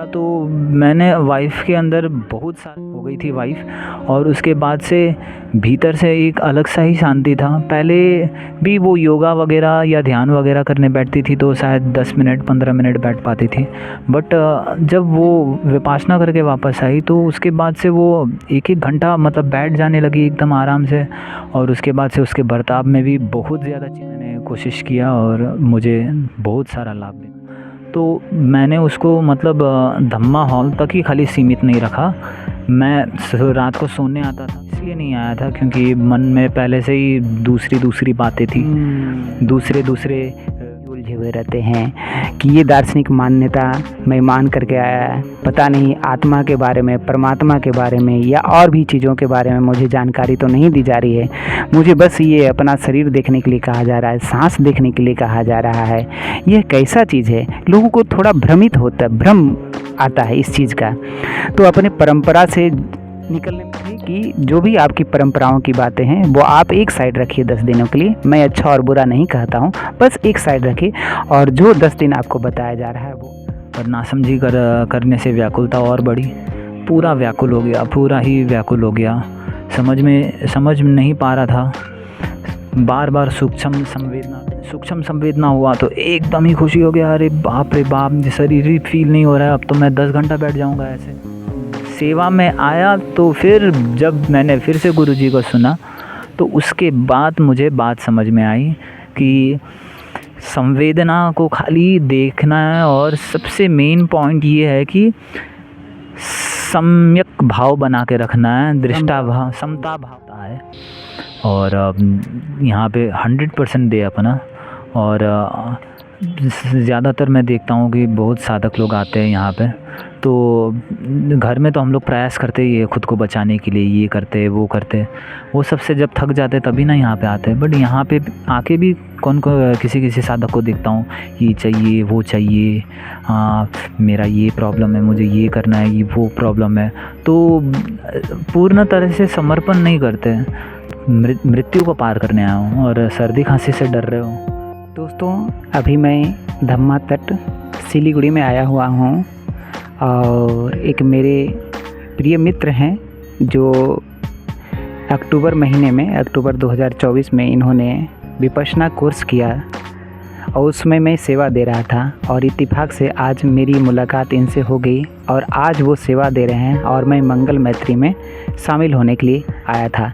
किया तो मैंने वाइफ़ के अंदर बहुत सारी हो गई थी वाइफ़, और उसके बाद से भीतर से एक अलग सा ही शांति था। पहले भी वो योगा वगैरह या ध्यान वगैरह करने बैठती थी तो शायद 10 मिनट 15 मिनट बैठ पाती थी, बट जब वो विपासना करके वापस आई तो उसके बाद से वो एक एक घंटा मतलब बैठ जाने लगी एकदम आराम से। और उसके बाद से उसके बर्ताव में भी बहुत ज़्यादा मैंने कोशिश किया और मुझे बहुत सारा लाभ मिला। तो मैंने उसको मतलब धम्मा हॉल तक ही खाली सीमित नहीं रखा। मैं रात को सोने आता था इसलिए नहीं आया था क्योंकि मन में पहले से ही दूसरी बातें थी, दूसरे उलझे हुए रहते हैं कि ये दार्शनिक मान्यता मैं मान करके आया है, पता नहीं आत्मा के बारे में, परमात्मा के बारे में या और भी चीज़ों के बारे में मुझे जानकारी तो नहीं दी जा रही है। मुझे बस ये अपना शरीर देखने के लिए कहा जा रहा है, सांस देखने के लिए कहा जा रहा है। यह कैसा चीज़ है, लोगों को थोड़ा भ्रमित होता है, भ्रम आता है इस चीज़ का। तो अपने परंपरा से निकलने में कि जो भी आपकी परंपराओं की बातें हैं वो आप एक साइड रखिए 10 दिनों के लिए। मैं अच्छा और बुरा नहीं कहता हूँ, बस एक साइड रखिए, और जो 10 दिन आपको बताया जा रहा है वो पर नासमझी करने से व्याकुलता और बढ़ी। पूरा व्याकुल हो गया, पूरा ही व्याकुल हो गया। समझ नहीं पा रहा था। बार बार सूक्ष्म संवेदना हुआ तो एकदम ही खुशी हो गया। अरे बाप रे बाप, शरीर ही फील नहीं हो रहा है, अब तो मैं 10 घंटा बैठ जाऊंगा ऐसे। सेवा में आया तो फिर जब मैंने फिर से गुरुजी को सुना तो उसके बाद मुझे बात समझ में आई कि संवेदना को खाली देखना है, और सबसे मेन पॉइंट ये है कि सम्यक भाव बना के रखना है, दृष्टा भाव, समता भाव है। और यहाँ पे 100% दे अपना। और ज़्यादातर मैं देखता हूँ कि बहुत साधक लोग आते हैं यहाँ पे, तो घर में तो हम लोग प्रयास करते ही है खुद को बचाने के लिए, ये करते वो करते, वो सबसे जब थक जाते तभी ना यहाँ पे आते हैं। बट यहाँ पे आके भी किसी साधक को देखता हूँ, ये चाहिए वो चाहिए, मेरा ये प्रॉब्लम है, मुझे ये करना है, ये वो प्रॉब्लम है, तो पूर्ण तरह से समर्पण नहीं करते। मृत्यु को पार करने आया हूँ और सर्दी खांसी से डर रहे हो। दोस्तों, अभी मैं धम्मा तट सिलीगुड़ी में आया हुआ हूँ, और एक मेरे प्रिय मित्र हैं जो अक्टूबर महीने में, अक्टूबर 2024 में इन्होंने विपश्यना कोर्स किया, और उसमें मैं सेवा दे रहा था, और इत्तेफाक से आज मेरी मुलाकात इनसे हो गई, और आज वो सेवा दे रहे हैं और मैं मंगल मैत्री में शामिल होने के लिए आया था।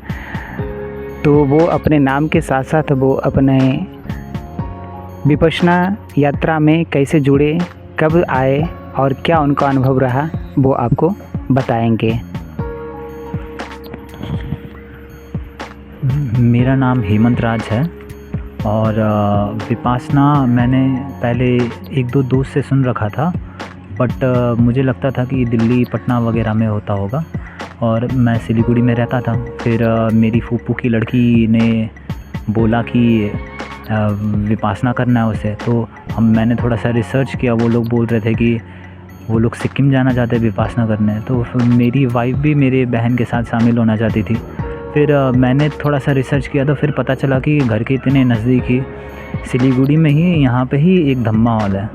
तो वो अपने नाम के साथ साथ वो अपने विपश्यना यात्रा में कैसे जुड़े, कब आए और क्या उनका अनुभव रहा, वो आपको बताएंगे। मेरा नाम हेमंत राज है, और विपश्यना मैंने पहले एक दो दोस्त से सुन रखा था, बट मुझे लगता था कि दिल्ली पटना वगैरह में होता होगा, और मैं सिलीगुड़ी में रहता था। फिर मेरी फूफू की लड़की ने बोला कि विपश्यना करना है उसे, तो मैंने थोड़ा सा रिसर्च किया। वो लोग बोल रहे थे कि वो लोग सिक्किम जाना चाहते हैं विपश्यना करने, तो मेरी वाइफ भी मेरे बहन के साथ शामिल होना चाहती थी। फिर मैंने थोड़ा सा रिसर्च किया तो फिर पता चला कि घर के इतने नज़दीक ही सिलीगुड़ी में ही यहाँ पे ही एक धम्मा हॉल है।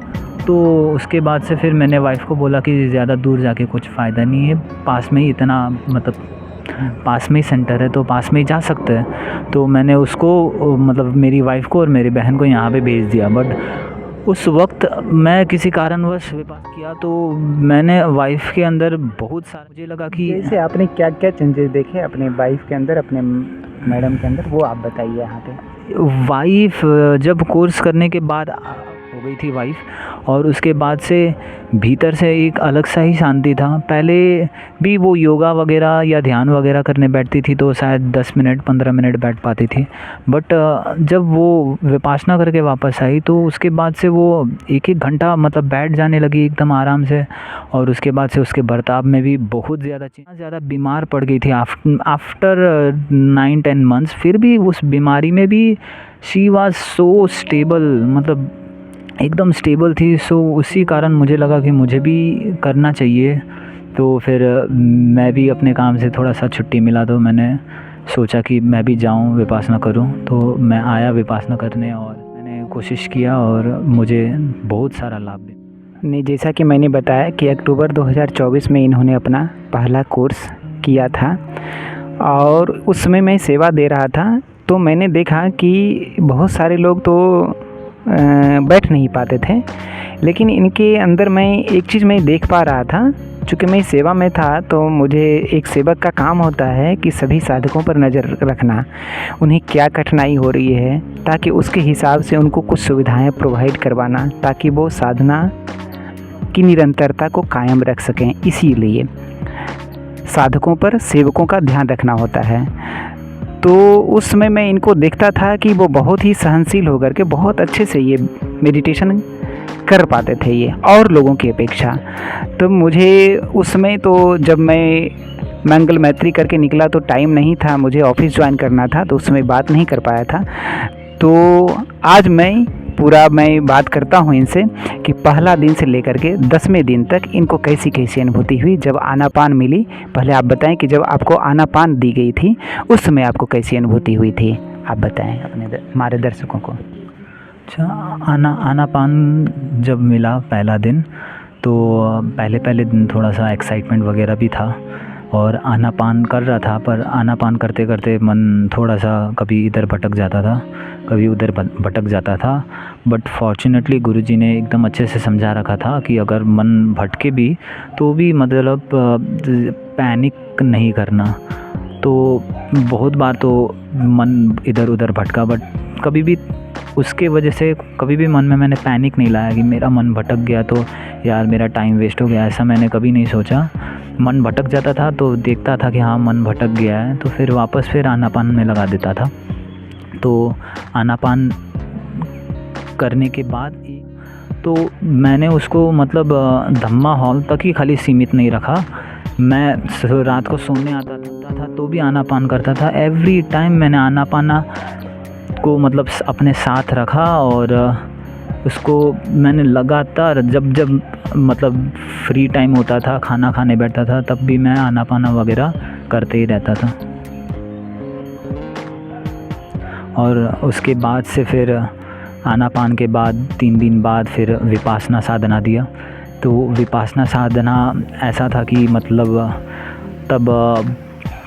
तो उसके बाद से फिर मैंने वाइफ को बोला कि ज़्यादा दूर जाके कुछ फ़ायदा नहीं है, पास में ही इतना मतलब पास में ही सेंटर है तो पास में ही जा सकते हैं। तो मैंने उसको मतलब मेरी वाइफ को और मेरी बहन को यहाँ पे भेज दिया। बट उस वक्त मैं किसी कारणवश विपास किया तो मैंने वाइफ के अंदर बहुत सारा, मुझे लगा कि जैसे आपने क्या क्या चेंजेस देखे अपने वाइफ के अंदर, अपने मैडम के अंदर, वो आप बताइए। यहाँ पे वाइफ जब कोर्स करने के बाद हो गई थी वाइफ, और उसके बाद से भीतर से एक अलग सा ही शांति था। पहले भी वो योगा वगैरह या ध्यान वगैरह करने बैठती थी तो शायद 10 मिनट 15 मिनट बैठ पाती थी, बट जब वो विपासना करके वापस आई तो उसके बाद से वो एक एक घंटा मतलब बैठ जाने लगी एकदम आराम से। और उसके बाद से उसके बर्ताव में भी बहुत ज़्यादा बीमार पड़ गई थी आफ्टर 9-10 मंथ्स। फिर भी उस बीमारी में भी शी वाज सो स्टेबल, मतलब एकदम स्टेबल थी। सो उसी कारण मुझे लगा कि मुझे भी करना चाहिए। तो फिर मैं भी अपने काम से थोड़ा सा छुट्टी मिला तो मैंने सोचा कि मैं भी जाऊं विपश्यना करूं। तो मैं आया विपश्यना करने और मैंने कोशिश किया और मुझे बहुत सारा लाभ मिला। ने जैसा कि मैंने बताया कि अक्टूबर 2024 में इन्होंने अपना पहला कोर्स किया था और उस समय मैं सेवा दे रहा था, तो मैंने देखा कि बहुत सारे लोग तो बैठ नहीं पाते थे, लेकिन इनके अंदर मैं एक चीज़ मैं देख पा रहा था। चूँकि मैं सेवा में था तो मुझे एक सेवक का काम होता है कि सभी साधकों पर नज़र रखना, उन्हें क्या कठिनाई हो रही है, ताकि उसके हिसाब से उनको कुछ सुविधाएं प्रोवाइड करवाना, ताकि वो साधना की निरंतरता को कायम रख सकें। इसीलिए साधकों पर सेवकों का ध्यान रखना होता है। तो उस समय मैं इनको देखता था कि वो बहुत ही सहनशील होकर के बहुत अच्छे से ये मेडिटेशन कर पाते थे ये और लोगों की अपेक्षा। तो मुझे उस समय तो जब मैं मंगल मैत्री करके निकला तो टाइम नहीं था, मुझे ऑफिस ज्वाइन करना था, तो उस समय बात नहीं कर पाया था। तो आज मैं बात करता हूँ इनसे कि पहला दिन से लेकर के 10वें दिन तक इनको कैसी कैसी अनुभूति हुई जब आनापान मिली। पहले आप बताएं कि जब आपको आनापान दी गई थी उस समय आपको कैसी अनुभूति हुई थी, आप बताएं अपने हमारे दर्शकों को। अच्छा, आनापान जब मिला पहला दिन, तो पहले दिन थोड़ा सा एक्साइटमेंट वगैरह भी था और आनापान कर रहा था, पर आनापान करते करते मन थोड़ा सा कभी इधर भटक जाता था, कभी उधर भटक जाता था। बट फॉर्चुनेटली गुरुजी ने एकदम अच्छे से समझा रखा था कि अगर मन भटके भी तो भी मतलब पैनिक नहीं करना। तो बहुत बार तो मन इधर उधर भटका, बट कभी भी उसके वजह से कभी भी मन में मैंने पैनिक नहीं लाया कि मेरा मन भटक गया तो यार मेरा टाइम वेस्ट हो गया, ऐसा मैंने कभी नहीं सोचा। मन भटक जाता था तो देखता था कि हाँ मन भटक गया है, तो फिर वापस फिर आनापान में लगा देता था। तो आनापान करने के बाद तो मैंने उसको मतलब धम्मा हॉल तक ही खाली सीमित नहीं रखा। मैं रात को सोने आता था तो भी आनापान करता था। एवरी टाइम मैंने आनापाना को मतलब अपने साथ रखा और उसको मैंने लगातार जब मतलब फ्री टाइम होता था, खाना खाने बैठता था, तब भी मैं आनापाना वगैरह करते ही रहता था। और उसके बाद से फिर आनापान के बाद 3 दिन बाद फिर विपासना साधना दिया। तो विपासना साधना ऐसा था कि मतलब तब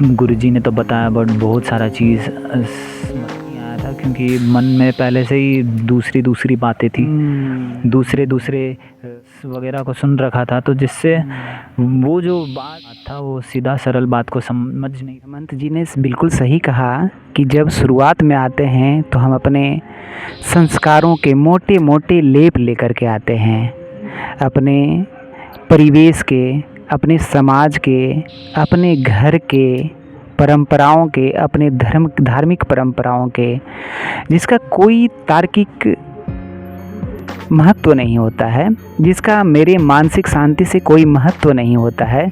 गुरुजी ने तो बताया, बट बहुत सारा चीज़ आया था क्योंकि मन में पहले से ही दूसरी बातें थी, दूसरे वगैरह को सुन रखा था, तो जिससे वो जो बात था वो सीधा सरल बात को समझ नहीं। हेमंत जी ने बिल्कुल सही कहा कि जब शुरुआत में आते हैं तो हम अपने संस्कारों के मोटे मोटे लेप लेकर के आते हैं, अपने परिवेश के, अपने समाज के, अपने घर के परंपराओं के, अपने धार्मिक परंपराओं के, जिसका कोई तार्किक महत्व नहीं होता है, जिसका मेरे मानसिक शांति से कोई महत्व नहीं होता है।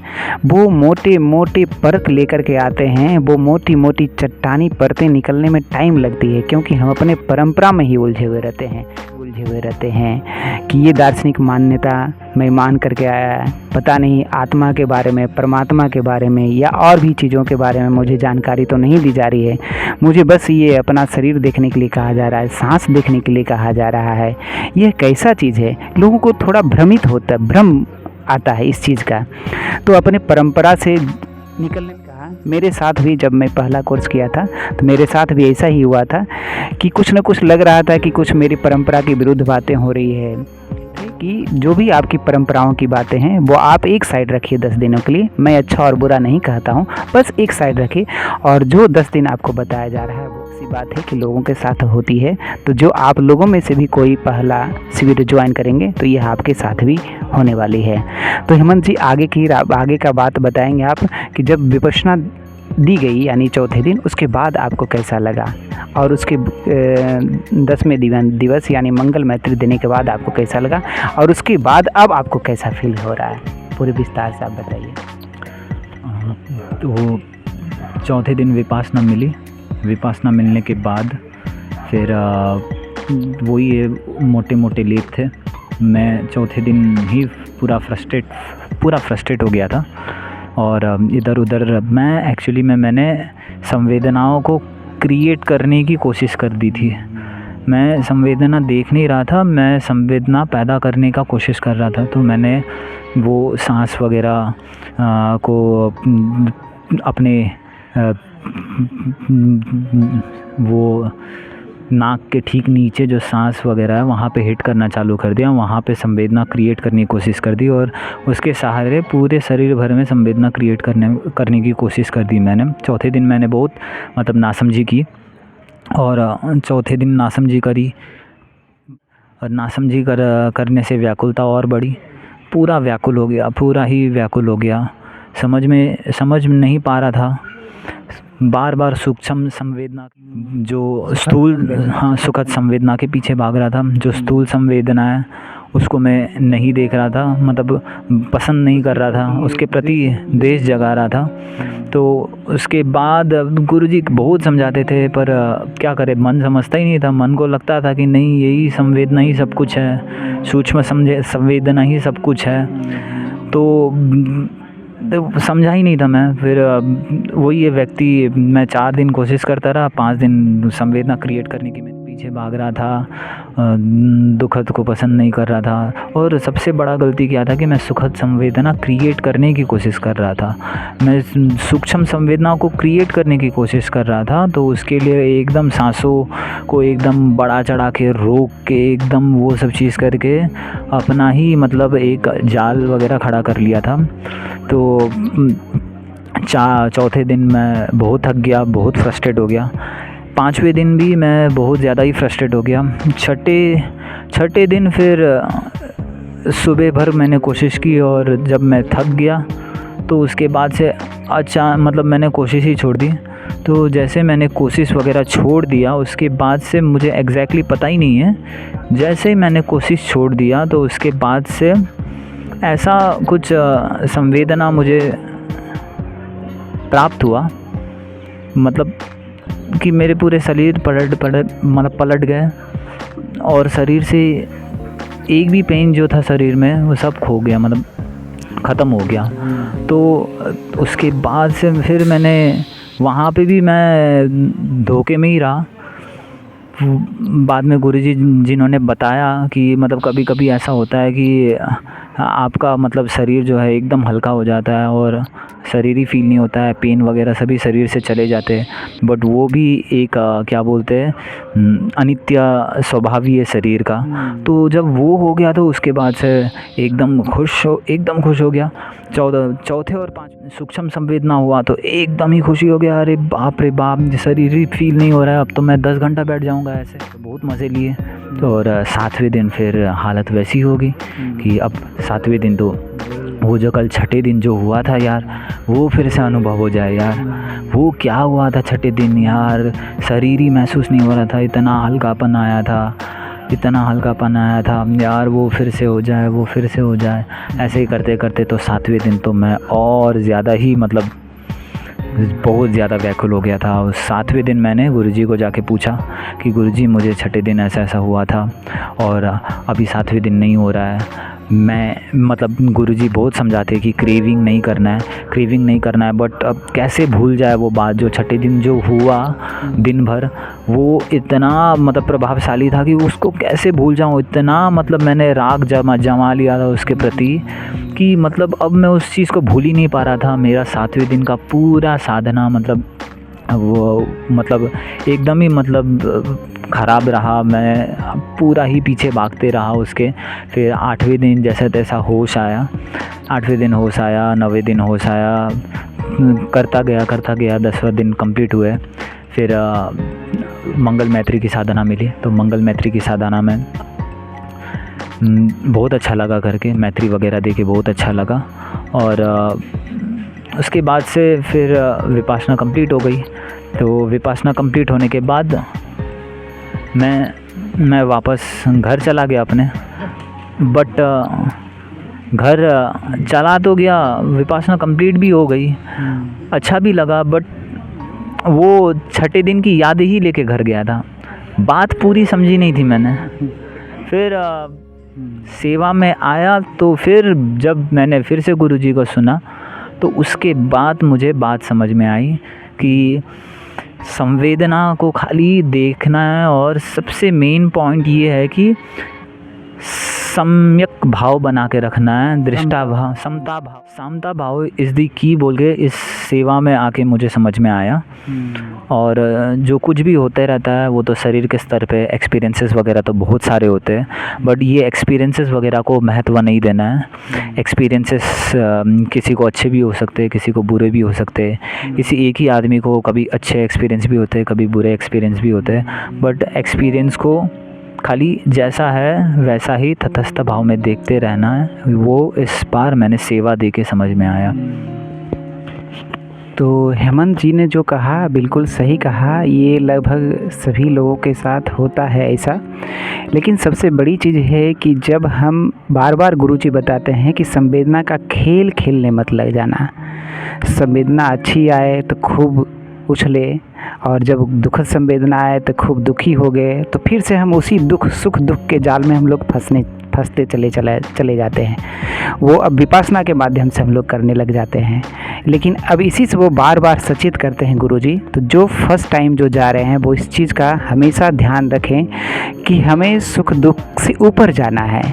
वो मोटे मोटे परत लेकर के आते हैं, वो मोटी मोटी चट्टानी परतें निकलने में टाइम लगती है, क्योंकि हम अपने परंपरा में ही उलझे हुए रहते हैं कि ये दार्शनिक मान्यता मैं मान करके आया है, पता नहीं आत्मा के बारे में, परमात्मा के बारे में या और भी चीज़ों के बारे में मुझे जानकारी तो नहीं दी जा रही है। मुझे बस ये अपना शरीर देखने के लिए कहा जा रहा है, सांस देखने के लिए कहा जा रहा है। यह कैसा चीज़ है, लोगों को थोड़ा भ्रम आता है इस चीज़ का। तो अपने परंपरा से निकलने में कहा, मेरे साथ भी जब मैं पहला कोर्स किया था तो मेरे साथ भी ऐसा ही हुआ था कि कुछ न कुछ लग रहा था कि कुछ मेरी परंपरा के विरुद्ध बातें हो रही है। कि जो भी आपकी परंपराओं की बातें हैं वो आप एक साइड रखिए 10 दिनों के लिए। मैं अच्छा और बुरा नहीं कहता हूँ, बस एक साइड रखिए। और जो 10 दिन आपको बताया जा रहा है वो सी बात है कि लोगों के साथ होती है। तो जो आप लोगों में से भी कोई पहला शिविर ज्वाइन करेंगे तो यह आपके साथ भी होने वाली है। तो हेमंत जी आगे का बात बताएंगे आप कि जब विपश्यना दी गई यानी चौथे दिन, उसके बाद आपको कैसा लगा, और उसके 10वें दिवस यानी मंगल मैत्री देने के बाद आपको कैसा लगा, और उसके बाद अब आपको कैसा फील हो रहा है, पूरे विस्तार से आप बताइए। तो चौथे दिन विपासना मिली। विपासना मिलने के बाद फिर वही मोटे मोटे लेप थे। मैं चौथे दिन ही पूरा फ्रस्ट्रेट हो गया था और इधर उधर मैंने संवेदनाओं को क्रिएट करने की कोशिश कर दी थी। मैं संवेदना देख नहीं रहा था, मैं संवेदना पैदा करने का कोशिश कर रहा था। तो मैंने वो सांस वगैरह को अपने वो नाक के ठीक नीचे जो सांस वगैरह है वहाँ पे हिट करना चालू कर दिया, वहाँ पे संवेदना क्रिएट करने की कोशिश कर दी और उसके सहारे पूरे शरीर भर में संवेदना क्रिएट करने की कोशिश कर दी मैंने। चौथे दिन मैंने बहुत मतलब नासमझी की और चौथे दिन नासमझी करी और नासमझी करने से व्याकुलता और बढ़ी, पूरा व्याकुल हो गया, पूरा ही व्याकुल हो गया। समझ नहीं पा रहा था, बार बार सूक्ष्म संवेदना जो स्थूल सुखद संवेदना के पीछे भाग रहा था। जो स्थूल संवेदना है उसको मैं नहीं देख रहा था, मतलब पसंद नहीं कर रहा था, उसके प्रति द्वेष जगा रहा था। तो उसके बाद गुरुजी बहुत समझाते थे पर क्या करे, मन समझता ही नहीं था। मन को लगता था कि नहीं, यही संवेदना ही सब कुछ है, सूक्ष्म संवेदना ही सब कुछ है। तो समझा ही नहीं था मैं। फिर वही ये व्यक्ति, मैं 4 दिन कोशिश करता रहा, 5 दिन संवेदना क्रिएट करने की मैं पीछे भाग रहा था, दुखद को पसंद नहीं कर रहा था। और सबसे बड़ा गलती क्या था कि मैं सुखद संवेदना क्रिएट करने की कोशिश कर रहा था, मैं सूक्ष्म संवेदना को क्रिएट करने की कोशिश कर रहा था। तो उसके लिए एकदम सांसों को एकदम बढ़ा चढ़ा के रोक के एकदम वो सब चीज़ करके अपना ही मतलब एक जाल वगैरह खड़ा कर लिया था। तो चौथे दिन मैं बहुत थक गया, बहुत फ्रस्ट्रेट हो गया। 5वें दिन भी मैं बहुत ज़्यादा ही फ्रस्ट्रेट हो गया। छठे दिन फिर सुबह भर मैंने कोशिश की और जब मैं थक गया तो उसके बाद से मतलब मैंने कोशिश ही छोड़ दी। तो जैसे मैंने कोशिश वगैरह छोड़ दिया उसके बाद से मुझे एग्जैक्टली पता ही नहीं है, जैसे ही मैंने कोशिश छोड़ दिया तो उसके बाद से ऐसा कुछ संवेदना मुझे प्राप्त हुआ, मतलब कि मेरे पूरे शरीर पलट गए और शरीर से एक भी पेन जो था शरीर में वो सब खो गया, मतलब ख़त्म हो गया। तो उसके बाद से फिर मैंने वहाँ पे भी मैं धोखे में ही रहा। बाद में गुरुजी जिन्होंने बताया कि मतलब कभी कभी ऐसा होता है कि आपका मतलब शरीर जो है एकदम हल्का हो जाता है और शरीर ही फील नहीं होता है, पेन वगैरह सभी शरीर से चले जाते हैं। बट वो भी एक क्या बोलते हैं, अनित्य स्वभाव ही है शरीर का। तो जब वो हो गया तो उसके बाद से एकदम खुश हो गया। चौथे और 5वें सूक्ष्म संवेदना हुआ तो एकदम ही खुशी हो गया, अरे बाप रे बाप, शरीर ही फील नहीं हो रहा है, अब तो मैं 10 घंटा बैठ जाऊंगा ऐसे। तो बहुत मज़े लिए। तो और 7वें दिन फिर हालत वैसी होगी कि अब 7वें दिन तो वो जो कल 6ठे दिन जो हुआ था यार, वो फिर से अनुभव हो जाए यार। वो क्या हुआ था 6ठे दिन यार, शरीर ही महसूस नहीं हो रहा था, इतना हल्कापन आया था यार, वो फिर से हो जाए ऐसे ही करते करते तो 7वें दिन तो मैं और ज़्यादा ही मतलब बहुत ज़्यादा व्याकुल हो गया था। उस 7वें दिन मैंने गुरुजी को जाके पूछा कि गुरुजी मुझे 6ठे दिन ऐसा हुआ था और अभी 7वें दिन नहीं हो रहा है। मैं मतलब गुरुजी बहुत समझाते कि क्रेविंग नहीं करना है, बट अब कैसे भूल जाए वो बात जो 6ठे दिन जो हुआ दिन भर, वो इतना मतलब प्रभावशाली था कि उसको कैसे भूल जाऊँ। इतना मतलब मैंने राग जमा लिया था उसके प्रति कि मतलब अब मैं उस चीज़ को भूल ही नहीं पा रहा था। मेरा 7वें दिन का पूरा साधना मतलब वो मतलब एकदम ही मतलब ख़राब रहा, मैं पूरा ही पीछे भागते रहा उसके। फिर 8वें दिन जैसा तैसा होश आया, 8वें दिन होश आया, 9वें दिन होश आया, करता गया 10वां दिन कंप्लीट हुए। फिर मंगल मैत्री की साधना मिली, तो मंगल मैत्री की साधना में बहुत अच्छा लगा करके, मैत्री वगैरह देके बहुत अच्छा लगा। और उसके बाद से फिर विपासना कंप्लीट हो गई। तो विपासना कंप्लीट होने के बाद मैं वापस घर चला गया अपने, बट घर चला तो गया, विपासना कंप्लीट भी हो गई, अच्छा भी लगा, बट वो 6ठे दिन की याद ही लेके घर गया था, बात पूरी समझी नहीं थी मैंने। फिर सेवा में आया तो फिर जब मैंने फिर से गुरुजी को सुना तो उसके बाद मुझे बात समझ में आई कि संवेदना को खाली देखना है और सबसे मेन पॉइंट ये है कि सम्यक भाव बना के रखना है, दृष्टा भाव, समता भाव इज़ दी की बोल के इस सेवा में आके मुझे समझ में आया। और जो कुछ भी होते रहता है वो तो शरीर के स्तर पे एक्सपीरियंसेस वगैरह तो बहुत सारे होते हैं, बट ये एक्सपीरियंसेस वगैरह को महत्व नहीं देना है। एक्सपीरियंसेस किसी को अच्छे भी हो सकते हैं, किसी को बुरे भी हो सकते हैं। किसी एक ही आदमी को कभी अच्छे एक्सपीरियंस भी होते हैं, कभी बुरे एक्सपीरियंस भी होते हैं, बट एक्सपीरियंस को खाली जैसा है वैसा ही तटस्थ भाव में देखते रहना है। वो इस बार मैंने सेवा दे के समझ में आया। तो हेमंत जी ने जो कहा बिल्कुल सही कहा, ये लगभग सभी लोगों के साथ होता है ऐसा। लेकिन सबसे बड़ी चीज़ है कि जब हम बार बार गुरुजी बताते हैं कि संवेदना का खेल खेलने मत लग जाना। संवेदना अच्छी आए तो खूब उछले, और जब दुखद संवेदना आए तो खूब दुखी हो गए, तो फिर से हम उसी सुख दुख के जाल में हम लोग फंसते चले जाते हैं। वो अब विपश्यना के माध्यम से हम लोग करने लग जाते हैं। लेकिन अब इसी से वो बार बार सचेत करते हैं गुरुजी। तो जो फर्स्ट टाइम जो जा रहे हैं वो इस चीज़ का हमेशा ध्यान रखें कि हमें सुख दुख से ऊपर जाना है,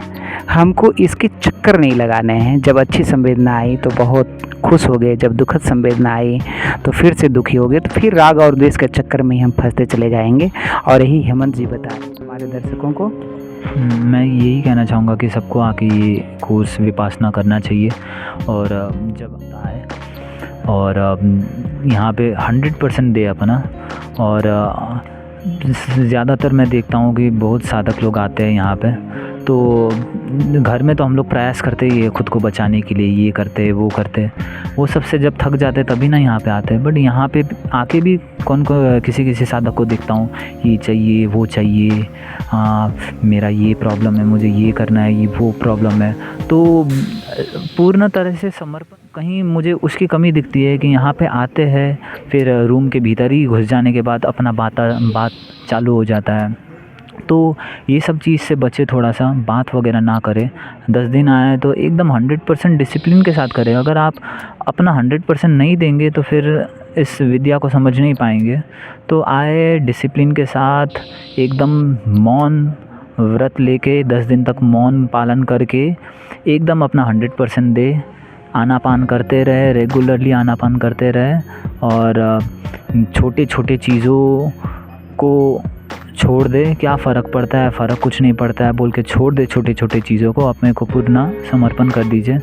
हमको इसके चक्कर नहीं लगाने हैं। जब अच्छी संवेदना आई तो बहुत खुश हो गए, जब दुखद संवेदना आई तो फिर से दुखी हो गए, तो फिर राग और द्वेष के चक्कर में ही हम फंसते चले जाएंगे। और यही हेमंत जी बता रहे हैं हमारे दर्शकों को। मैं यही कहना चाहूँगा कि सबको आके ये कोर्स विपश्यना करना चाहिए। और जब आए और यहाँ पे 100% दे अपना। और ज़्यादातर मैं देखता हूँ कि बहुत साधक लोग आते हैं यहाँ पे, तो घर में तो हम लोग प्रयास करते ही है खुद को बचाने के लिए, ये करते वो करते, वो सबसे जब थक जाते तभी ना यहाँ पे आते हैं। बट यहाँ पे आके भी किसी साधक को देखता हूँ, ये चाहिए वो चाहिए, मेरा ये प्रॉब्लम है, मुझे ये करना है, ये वो प्रॉब्लम है। तो पूर्ण तरह से समर्पण, कहीं मुझे उसकी कमी दिखती है कि यहाँ पे आते हैं फिर रूम के भीतर ही घुस जाने के बाद अपना बात चालू हो जाता है। तो ये सब चीज़ से बचे, थोड़ा सा बात वगैरह ना करें। 10 दिन आए तो एकदम 100% डिसिप्लिन के साथ करें। अगर आप अपना 100% नहीं देंगे तो फिर इस विद्या को समझ नहीं पाएंगे। तो आए डिसिप्लिन के साथ, एकदम मौन व्रत लेके 10 दिन तक मौन पालन करके एकदम अपना 100% दे, आनापान करते रहे, रेगुलरली आनापान करते रहे। और छोटे छोटे चीज़ों को छोड़ दे, क्या फ़र्क पड़ता है, फ़र्क कुछ नहीं पड़ता है बोल के छोड़ दे छोटे छोटे चीज़ों को, अपने को पूर्ण समर्पण कर दीजिए।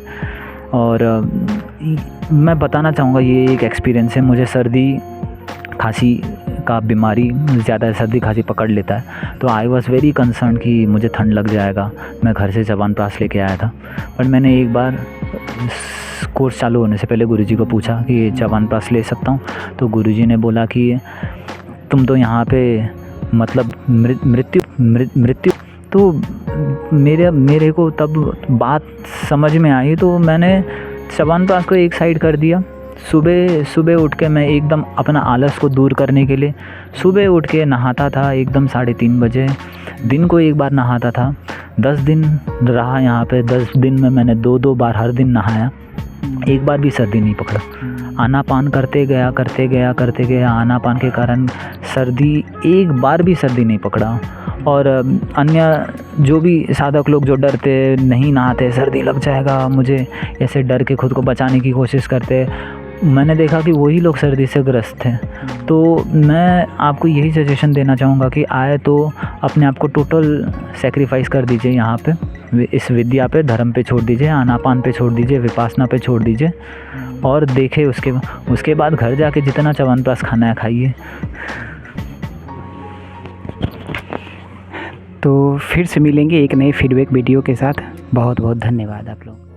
और मैं बताना चाहूँगा ये एक एक्सपीरियंस है। मुझे सर्दी खांसी का बीमारी, ज़्यादा सर्दी खांसी पकड़ लेता है, तो आई वॉज़ वेरी कंसर्न कि मुझे ठंड लग जाएगा। मैं घर से च्यवनप्राश लेके आया था, पर मैंने एक बार कोर्स चालू होने से पहले गुरुजी को पूछा कि च्यवनप्राश ले सकता हूँ, तो गुरुजी ने बोला कि तुम तो यहाँ पे मतलब मृत्यु। तो मेरे को तब बात समझ में आई, तो मैंने च्यवनप्राश को एक साइड कर दिया। सुबह उठ के मैं एकदम अपना आलस को दूर करने के लिए सुबह उठ के नहाता था एकदम 3:30 बजे। दिन को एक बार नहाता था। 10 दिन रहा यहाँ पे। 10 दिन में मैंने 2 बार हर दिन नहाया, एक बार भी सर्दी नहीं पकड़ा। आनापान करते गया। आनापान के कारण सर्दी, एक बार भी सर्दी नहीं पकड़ा। और अन्य जो भी साधक लोग जो डरते, नहीं नहाते, सर्दी लग जाएगा मुझे, ऐसे डर के खुद को बचाने की कोशिश करते, मैंने देखा कि वही लोग सर्दी से ग्रस्त थे। तो मैं आपको यही सजेशन देना चाहूँगा कि आए तो अपने आप को टोटल सेक्रीफाइस कर दीजिए यहाँ पे, इस विद्या पे, धर्म पे छोड़ दीजिए, आनापान पे छोड़ दीजिए, विपश्यना पे छोड़ दीजिए। और देखे उसके बाद घर जाके जितना च्यवनप्राश खाना है खाइए। तो फिर से मिलेंगे एक नई फीडबैक वीडियो के साथ। बहुत बहुत धन्यवाद आप लोग।